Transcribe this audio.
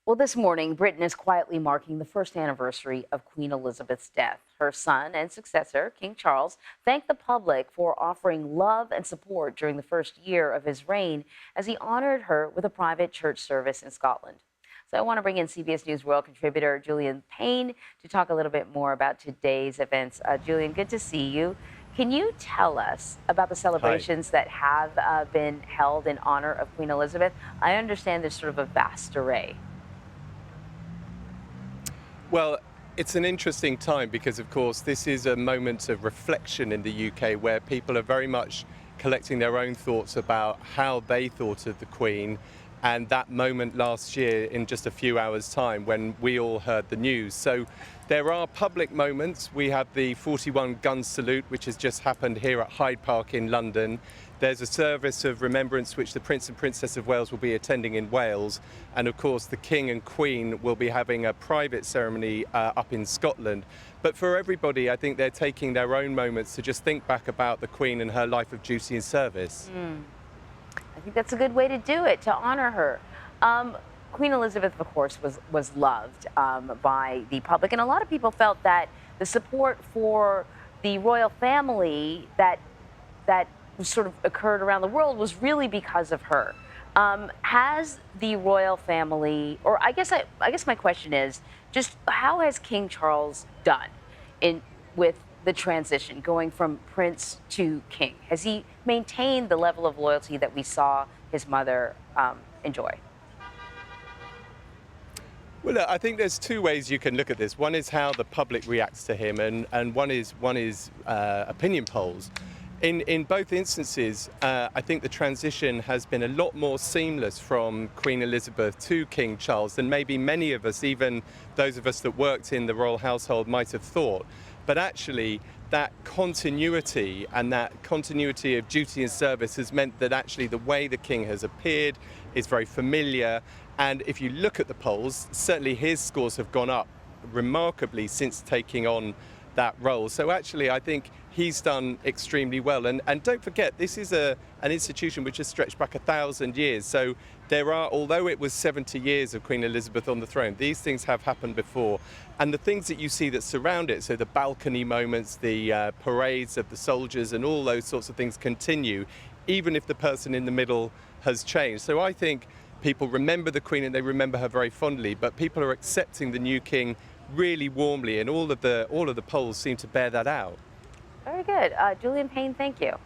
Well, this morning, Britain is quietly marking the first anniversary of Queen Elizabeth's death. Her son and successor, King Charles, thanked the public for offering love and support during the first year of his reign as he honored her with a private church service in Scotland. So I want to bring in CBS News World contributor Julian Payne to talk a little bit more about today's events. Julian, good to see you. Can you tell us about the Hi. celebrations that have been held in honor of Queen Elizabeth? I understand there's sort of a vast array. Well, it's an interesting time because, of course, this is a moment of reflection in the UK where people are very much collecting their own thoughts about how they thought of the Queen and that moment last year in just a few hours' time when we all heard the news. So there are public moments. We have the 41 gun salute, which has just happened here at Hyde Park in London. There's a service of remembrance which the Prince and Princess of Wales will be attending in Wales. And of course, the King and Queen will be having a private ceremony up in Scotland. But for everybody, I think they're taking their own moments to just think back about the Queen and her life of duty and service. I think that's a good way to do it, to honor her. Queen Elizabeth, of course, was loved by the public, and a lot of people felt that the support for the royal family that sort of occurred around the world was really because of her. Has the royal family, or I guess my question is, just how has King Charles done in with the transition going from prince to king? Has he maintained the level of loyalty that we saw his mother enjoy? Well, look, I think there's two ways you can look at this. One is how the public reacts to him, and one is opinion polls. In both instances, I think the transition has been a lot more seamless from Queen Elizabeth to King Charles than maybe many of us, even those of us that worked in the royal household, might have thought. But actually, that continuity and that continuity of duty and service has meant that actually the way the King has appeared is very familiar. And if you look at the polls, certainly his scores have gone up remarkably since taking on that role. So actually, I think he's done extremely well. And don't forget, this is an institution which has stretched back 1,000 years. So there are, although it was 70 years of Queen Elizabeth on the throne, these things have happened before. And the things that you see that surround it, so the balcony moments, the parades of the soldiers and all those sorts of things continue, even if the person in the middle has changed. So I think people remember the Queen and they remember her very fondly, but people are accepting the new king really warmly, and all of the polls seem to bear that out. Very good. Julian Payne, thank you.